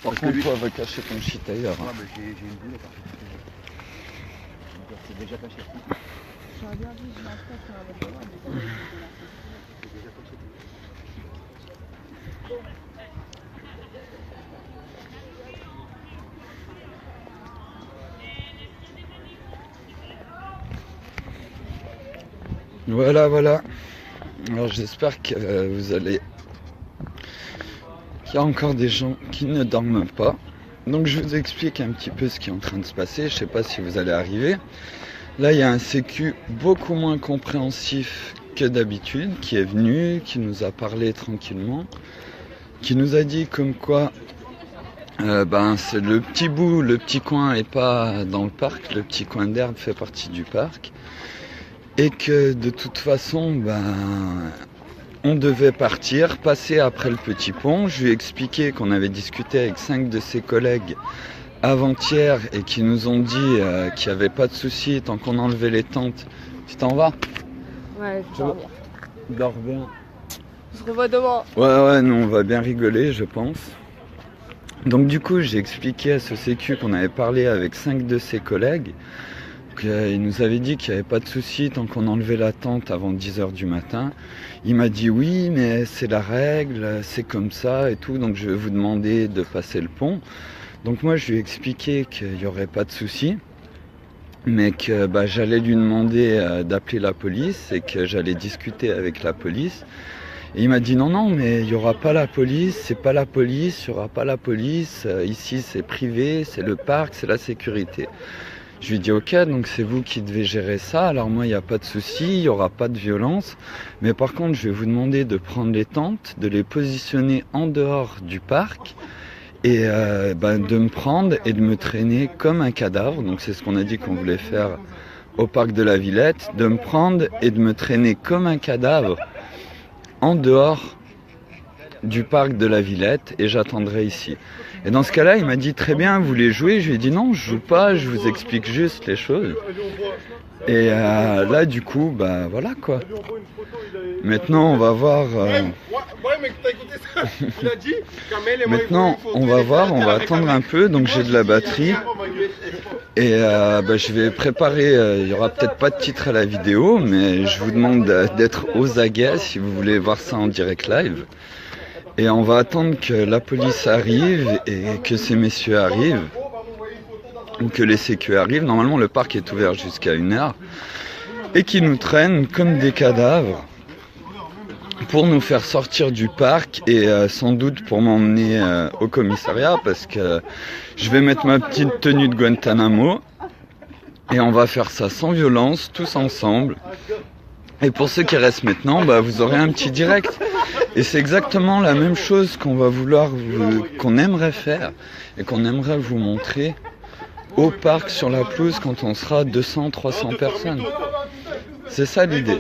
Par contre, toi, va cacher ton shit ailleurs. Ouais, mais j'ai une boule là. C'est déjà caché. J'aurais bien dit, je m'inspecte sur la voiture, mais C'est déjà caché. Voilà, voilà. Alors j'espère que vous allez... Il y a encore des gens qui ne dorment pas. Donc je vous explique un petit peu ce qui est en train de se passer. Je sais pas si vous allez arriver. Là, il y a un sécu beaucoup moins compréhensif que d'habitude qui est venu, qui nous a parlé tranquillement, qui nous a dit comme quoi c'est le petit bout, le petit coin est pas dans le parc, le petit coin d'herbe fait partie du parc. Et que de toute façon, on devait partir, passer après le petit pont. Je lui ai expliqué qu'on avait discuté avec 5 de ses collègues avant-hier et qui nous ont dit qu'il n'y avait pas de souci tant qu'on enlevait les tentes. Tu t'en vas? Ouais, je dors bien. Dors bien. On se revoit demain. Ouais, nous on va bien rigoler, je pense. Donc du coup, j'ai expliqué à ce sécu qu'on avait parlé avec 5 de ses collègues. Il nous avait dit qu'il n'y avait pas de souci tant qu'on enlevait la tente avant 10h du matin. Il m'a dit oui, mais c'est la règle, c'est comme ça et tout, donc je vais vous demander de passer le pont. Donc moi je lui ai expliqué qu'il n'y aurait pas de souci, mais que j'allais lui demander d'appeler la police et que j'allais discuter avec la police. Et il m'a dit non, mais il n'y aura pas la police, c'est pas la police, il n'y aura pas la police, ici c'est privé, c'est le parc, c'est la sécurité. Je lui ai dit ok, donc c'est vous qui devez gérer ça, alors moi il n'y a pas de souci, il n'y aura pas de violence, mais par contre je vais vous demander de prendre les tentes, de les positionner en dehors du parc et de me prendre et de me traîner comme un cadavre, donc c'est ce qu'on a dit qu'on voulait faire au parc de la Villette, de me prendre et de me traîner comme un cadavre en dehors du parc de la Villette et j'attendrai ici. Et dans ce cas-là, il m'a dit très bien, vous voulez jouer? Je lui ai dit non, je joue pas, je vous explique juste les choses. Et là, du coup, voilà quoi. Maintenant, on va voir. Maintenant, on va voir, on va attendre un peu. Donc, j'ai de la batterie. Et je vais préparer. Il y aura peut-être pas de titre à la vidéo, mais je vous demande d'être aux aguets si vous voulez voir ça en direct live. Et on va attendre que la police arrive et que ces messieurs arrivent, ou que les sécu arrivent. Normalement, le parc est ouvert jusqu'à 1h, et qu'ils nous traînent comme des cadavres pour nous faire sortir du parc et sans doute pour m'emmener au commissariat, parce que je vais mettre ma petite tenue de Guantanamo et on va faire ça sans violence, tous ensemble. Et pour ceux qui restent maintenant, vous aurez un petit direct. Et c'est exactement la même chose qu'on va vouloir, qu'on aimerait faire et qu'on aimerait vous montrer au parc sur la pelouse quand on sera 200-300 personnes. C'est ça l'idée,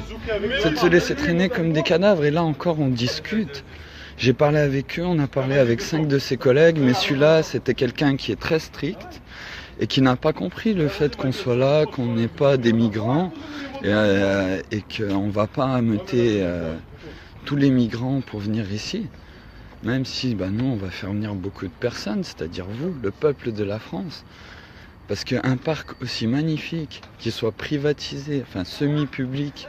c'est de se laisser traîner comme des cadavres. Et là encore on discute. J'ai parlé avec eux, on a parlé avec 5 de ses collègues, mais celui-là c'était quelqu'un qui est très strict et qui n'a pas compris le fait qu'on soit là, qu'on n'est pas des migrants et qu'on ne va pas ameuter tous les migrants pour venir ici. Même si nous on va faire venir beaucoup de personnes, c'est-à-dire vous, le peuple de la France. Parce qu'un parc aussi magnifique, qui soit privatisé, enfin semi-public,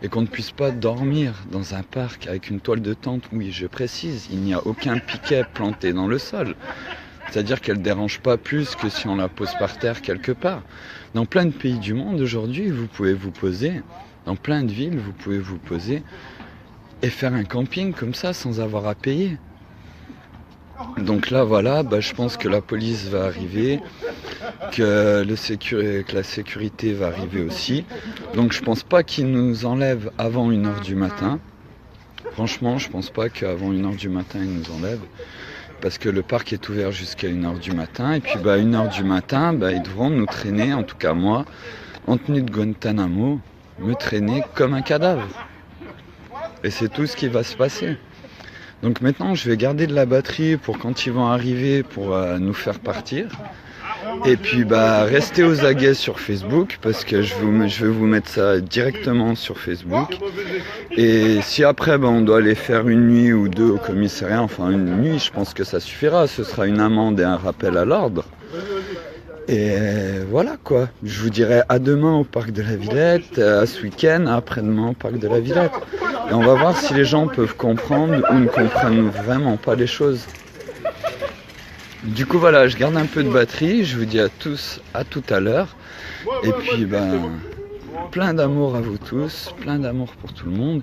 et qu'on ne puisse pas dormir dans un parc avec une toile de tente, oui je précise, il n'y a aucun piquet planté dans le sol. C'est-à-dire qu'elle ne dérange pas plus que si on la pose par terre quelque part. Dans plein de pays du monde aujourd'hui, vous pouvez vous poser, dans plein de villes, vous pouvez vous poser et faire un camping comme ça sans avoir à payer. Donc là voilà, je pense que la police va arriver, que la sécurité va arriver aussi. Donc je pense pas qu'ils nous enlèvent avant 1h du matin. Franchement, je pense pas qu'avant 1h du matin ils nous enlèvent. Parce que le parc est ouvert jusqu'à 1h du matin. Et puis 1h du matin, ils devront nous traîner, en tout cas moi, en tenue de Guantanamo, me traîner comme un cadavre. Et c'est tout ce qui va se passer. Donc maintenant je vais garder de la batterie pour quand ils vont arriver pour nous faire partir. Et puis bah restez aux aguets sur Facebook parce que je vais vous mettre ça directement sur Facebook. Et si après on doit aller faire une nuit ou deux au commissariat, enfin une nuit, je pense que ça suffira. Ce sera une amende et un rappel à l'ordre. Et voilà quoi. Je vous dirai à demain au parc de la Villette, à ce week-end, après-demain au parc de la Villette. Et on va voir si les gens peuvent comprendre ou ne comprennent vraiment pas les choses. Du coup voilà, je garde un peu de batterie, je vous dis à tous à tout à l'heure. Et puis ben, plein d'amour à vous tous, plein d'amour pour tout le monde.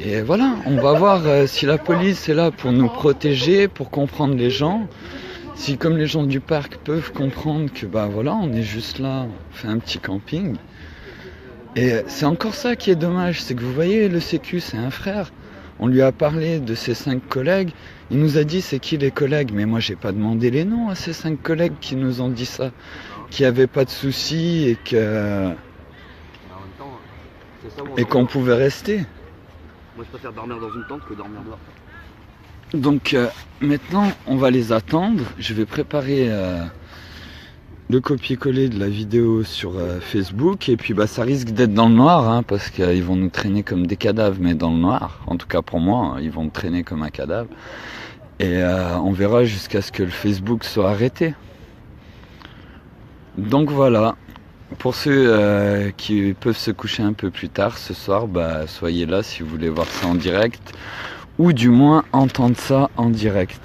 Et voilà, on va voir si la police est là pour nous protéger, pour comprendre les gens. Si comme les gens du parc peuvent comprendre que bah voilà, on est juste là, on fait un petit camping. Et c'est encore ça qui est dommage, c'est que vous voyez, le sécu c'est un frère. On lui a parlé de ses 5 collègues. Il nous a dit c'est qui les collègues. Mais moi j'ai pas demandé les noms à ces 5 collègues qui nous ont dit ça. Qui avaient pas de soucis et qu'on pouvait rester. Moi je préfère dormir dans une tente que dormir dehors. Donc maintenant on va les attendre. Je vais préparer le copier-coller de la vidéo sur Facebook. Et puis bah ça risque d'être dans le noir hein, parce qu'ils vont nous traîner comme des cadavres, mais dans le noir. En tout cas pour moi, ils vont me traîner comme un cadavre. Et on verra jusqu'à ce que le Facebook soit arrêté. Donc voilà. Pour ceux qui peuvent se coucher un peu plus tard ce soir, bah soyez là si vous voulez voir ça en direct. Ou du moins entendre ça en direct.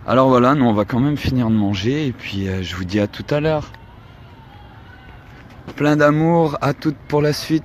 Alors voilà, nous on va quand même finir de manger et puis je vous dis à tout à l'heure. Plein d'amour, à toutes pour la suite.